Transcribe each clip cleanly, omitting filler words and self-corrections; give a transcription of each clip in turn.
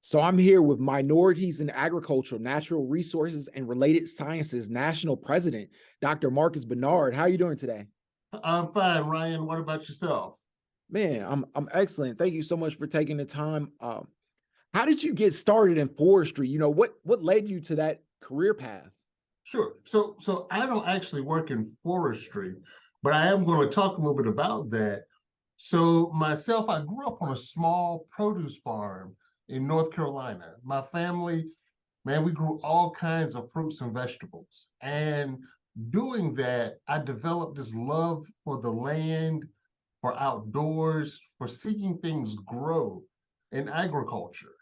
So I'm here with Minorities in Agriculture, Natural Resources, and Related Sciences National President, Dr. Marcus Bernard. How are you doing today? I'm fine, Ryan. What about yourself? Man, I'm excellent. Thank you so much for taking the time. How did you get started in forestry? What led you to that career path? Sure. So I don't actually work in forestry, but I am going to talk a little bit about that. So myself, I grew up on a small produce farm in North Carolina. My family, man, we grew all kinds of fruits and vegetables. And doing that, I developed this love for the land, for outdoors, for seeing things grow in agriculture.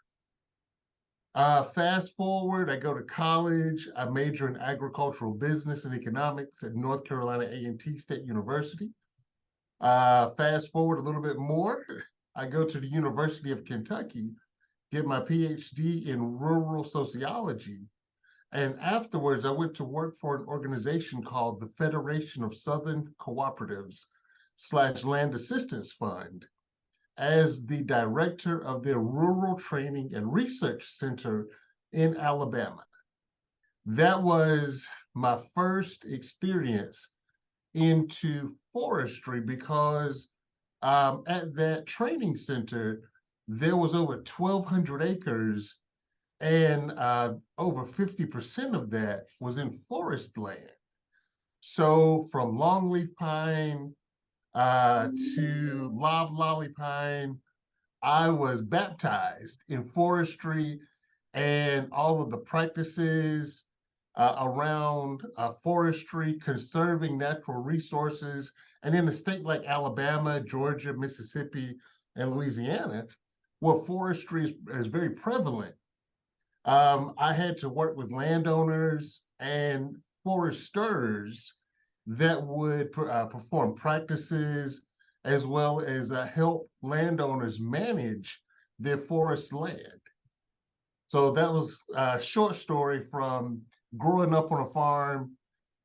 Fast forward, I go to college. I major in agricultural business and economics at North Carolina A&T State University. Fast forward a little bit more, I go to the University of Kentucky, get my PhD in rural sociology. And afterwards, I went to work for an organization called the Federation of Southern Cooperatives / Land Assistance Fund as the director of their Rural Training and Research Center in Alabama. That was my first experience into forestry because at that training center, there was over 1,200 acres and over 50% of that was in forest land. So from longleaf pine to loblolly pine, I was baptized in forestry and all of the practices around forestry, conserving natural resources. And in a state like Alabama, Georgia, Mississippi, and Louisiana, where forestry is very prevalent, I had to work with landowners and foresters that would perform practices as well as help landowners manage their forest land. So that was a short story from growing up on a farm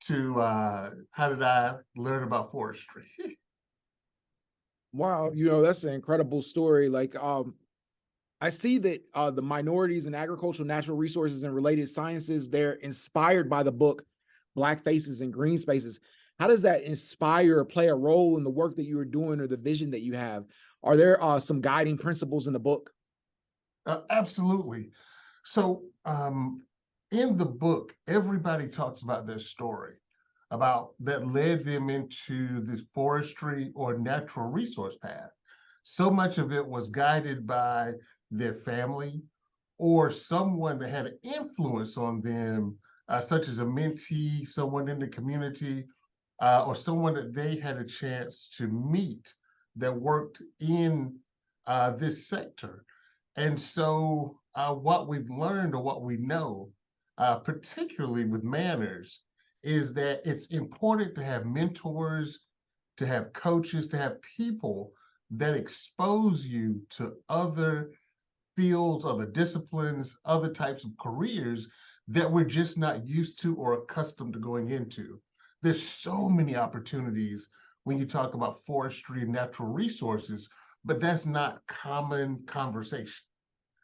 to how did I learn about forestry? Wow, that's an incredible story. I see that the Minorities in Agricultural, Natural Resources, and Related Sciences, they're inspired by the book Black Faces and Green Spaces. How does that inspire or play a role in the work that you are doing or the vision that you have? Are there some guiding principles in the book? Absolutely. So in the book, everybody talks about their story about that led them into this forestry or natural resource path. So much of it was guided by their family or someone that had an influence on them, such as a mentee, someone in the community, or someone that they had a chance to meet that worked in this sector. And so what we've learned or what we know, particularly with MANRRS, is that it's important to have mentors, to have coaches, to have people that expose you to other fields, other disciplines, other types of careers that we're just not used to or accustomed to going into. There's so many opportunities when you talk about forestry and natural resources, but that's not common conversation.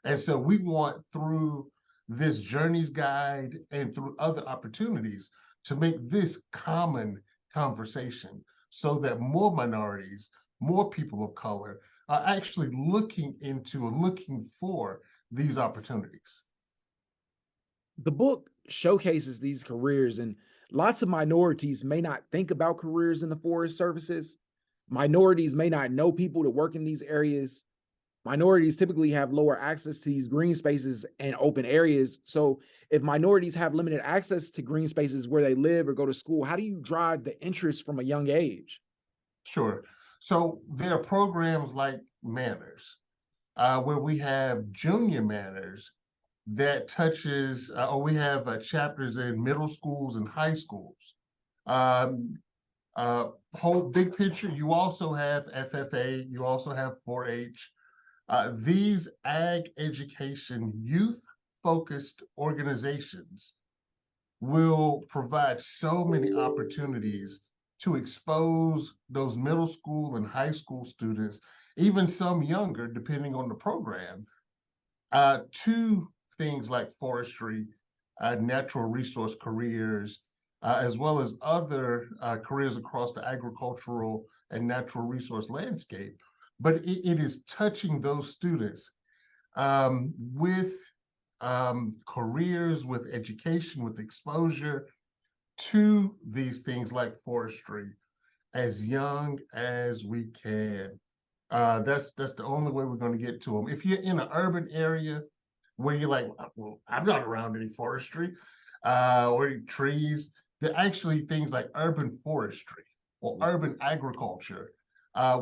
And so we want through this journeys guide and through other opportunities to make this common conversation so that more minorities, more people of color are actually looking into and looking for these opportunities. The book showcases these careers, and lots of minorities may not think about careers in the forest services. Minorities may not know people that work in these areas. Minorities typically have lower access to these green spaces and open areas. So if minorities have limited access to green spaces where they live or go to school, how do you drive the interest from a young age? Sure. So there are programs like MANRRS, where we have junior MANRRS that touches, or we have chapters in middle schools and high schools. Um, Whole big picture, you also have FFA, you also have 4-H. These ag education youth focused organizations will provide so many opportunities to expose those middle school and high school students, even some younger, depending on the program, To things like forestry, natural resource careers, as well as other careers across the agricultural and natural resource landscape. But it is touching those students with careers, with education, with exposure to these things like forestry as young as we can. That's the only way we're going to get to them. If you're in an urban area where you're like, well, I'm not around any forestry or trees, there are actually things like urban forestry or urban agriculture,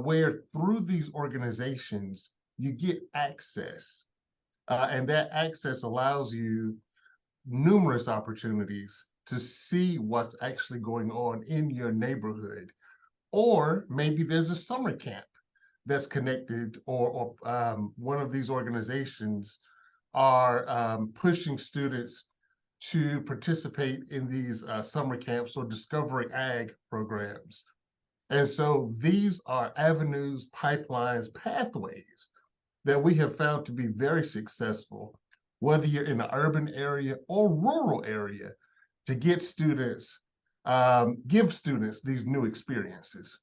where through these organizations you get access, and that access allows you numerous opportunities to see what's actually going on in your neighborhood. Or maybe there's a summer camp that's connected, or one of these organizations are pushing students to participate in these summer camps or discovering ag programs. And so these are avenues, pipelines, pathways that we have found to be very successful, whether you're in an urban area or rural area, to get students, give students these new experiences.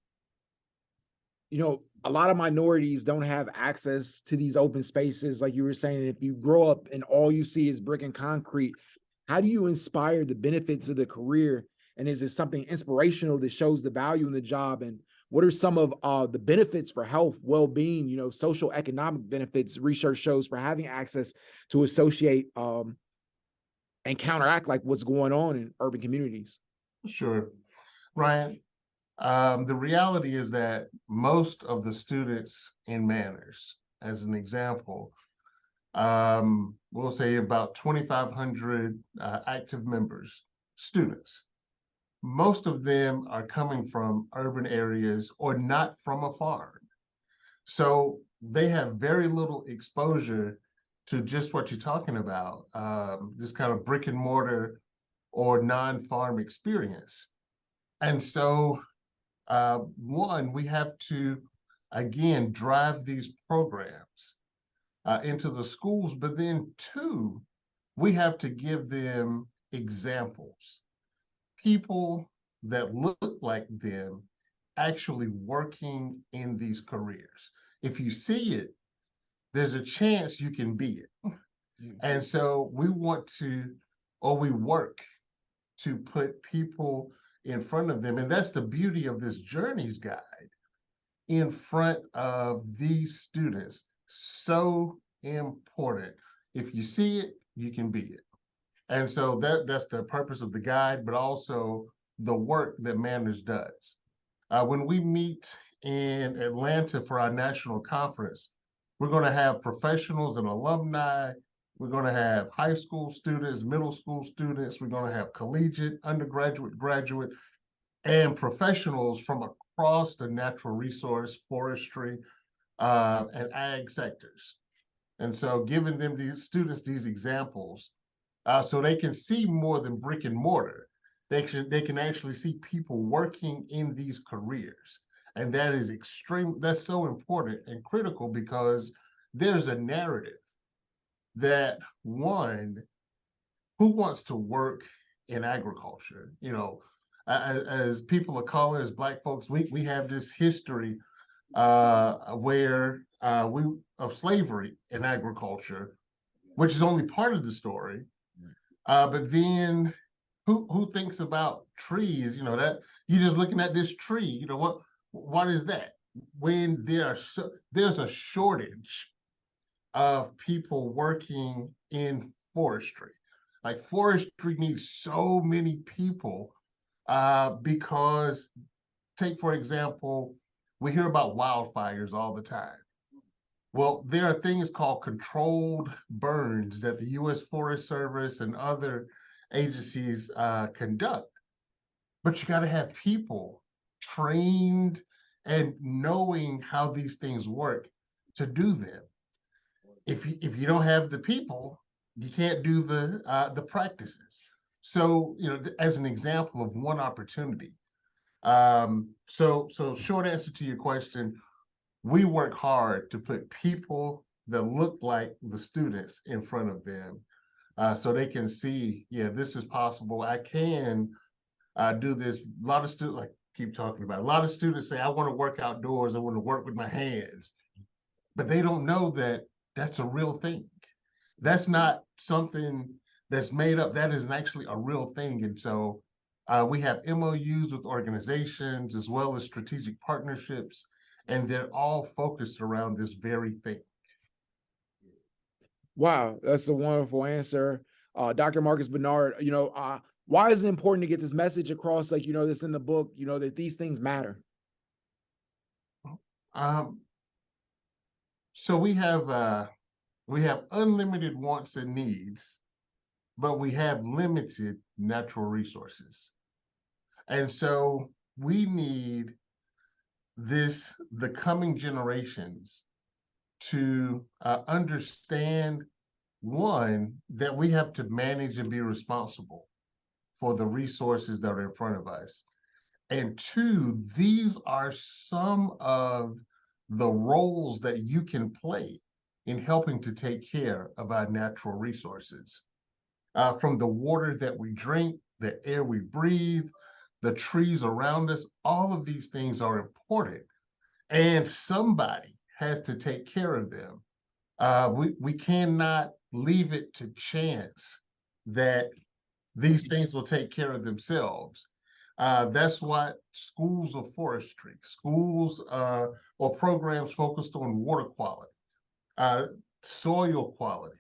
You know, a lot of minorities don't have access to these open spaces. Like you were saying, if you grow up and all you see is brick and concrete, how do you inspire the benefits of the career? And is it something inspirational that shows the value in the job? And what are some of the benefits for health, well-being, you know, social economic benefits research shows for having access to associate and counteract like what's going on in urban communities? Sure, Ryan. The reality is that most of the students in MANRRS, as an example, we'll say about 2,500 active members, students. Most of them are coming from urban areas or not from a farm. So they have very little exposure to just what you're talking about, this kind of brick and mortar or non-farm experience. And so, one, we have to, again, drive these programs into the schools, but then two, we have to give them examples, people that look like them actually working in these careers. If you see it, there's a chance you can be it. And so we want to, or we work to put people in front of them. And that's the beauty of this journeys guide in front of these students. So important. If you see it, you can be it. And so that's the purpose of the guide, but also the work that MANRRS does. When we meet in Atlanta for our national conference, we're going to have professionals and alumni. We're going to have high school students, middle school students. We're going to have collegiate, undergraduate, graduate, and professionals from across the natural resource, forestry, and ag sectors. And so giving them, these students, these examples, so they can see more than brick and mortar. They can actually see people working in these careers. And that is that's so important and critical, because there's a narrative that, one, who wants to work in agriculture? You know, as people of color, as Black folks, we have this history where we of slavery in agriculture, which is only part of the story. But then who thinks about trees? You know, that you're just looking at this tree. You know, what is that? When there's a shortage of people working in forestry. Like forestry needs so many people, because, take for example, we hear about wildfires all the time. Well, there are things called controlled burns that the U.S. Forest Service and other agencies conduct. But you got to have people trained and knowing how these things work to do them. If you don't have the people, you can't do the practices. So, you know, as an example of one opportunity. So short answer to your question, we work hard to put people that look like the students in front of them, so they can see, yeah, this is possible. I can do this. A lot of students, like keep talking about, a lot of students say, I want to work outdoors. I want to work with my hands, but they don't know that that's a real thing. That's not something that's made up. That is actually a real thing. And so we have MOUs with organizations as well as strategic partnerships, and they're all focused around this very thing. Wow, that's a wonderful answer. Dr. Marcus Bernard, why is it important to get this message across, like, this in the book, that these things matter? Um, so we have unlimited wants and needs, but we have limited natural resources. And so we need the coming generations to understand, one, that we have to manage and be responsible for the resources that are in front of us. And two, these are some of the roles that you can play in helping to take care of our natural resources. From the water that we drink, the air we breathe, the trees around us, all of these things are important. And somebody has to take care of them. We cannot leave it to chance that these things will take care of themselves. That's why schools of forestry, schools or programs focused on water quality, uh, soil quality,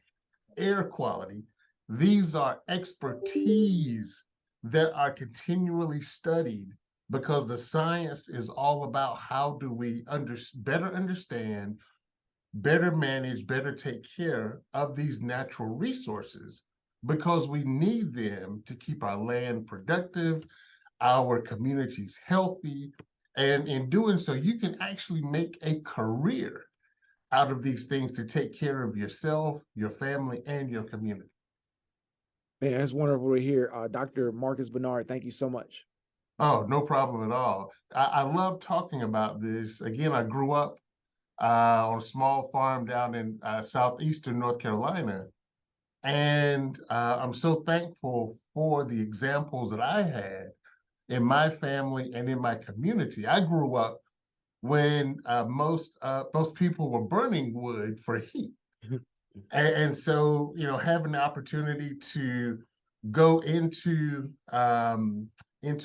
air quality, these are expertise that are continually studied because the science is all about how do we better understand, better manage, better take care of these natural resources because we need them to keep our land productive, our communities healthy. And in doing so, you can actually make a career out of these things to take care of yourself, your family, and your community. Man, that's wonderful to hear. Dr. Marcus Bernard, thank you so much. Oh, no problem at all. I love talking about this. Again, I grew up on a small farm down in southeastern North Carolina. And I'm so thankful for the examples that I had in my family and in my community. I grew up when most people were burning wood for heat. And so, having the opportunity to go into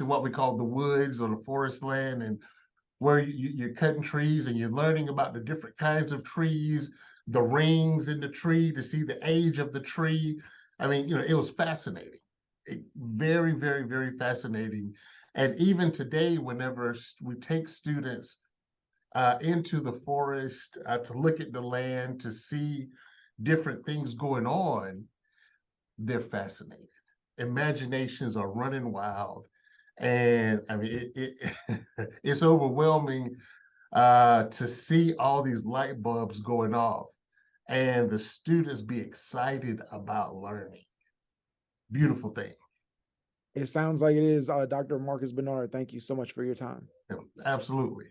what we call the woods or the forest land, and where you're cutting trees and you're learning about the different kinds of trees, the rings in the tree to see the age of the tree. I mean, it was fascinating. Very, very, very fascinating. And even today, whenever we take students into the forest to look at the land, to see different things going on, they're fascinated. Imaginations are running wild. And I mean, it's overwhelming to see all these light bulbs going off and the students be excited about learning. Beautiful thing. It sounds like it is. Dr. Marcus Bernard, thank you so much for your time. Yeah, absolutely.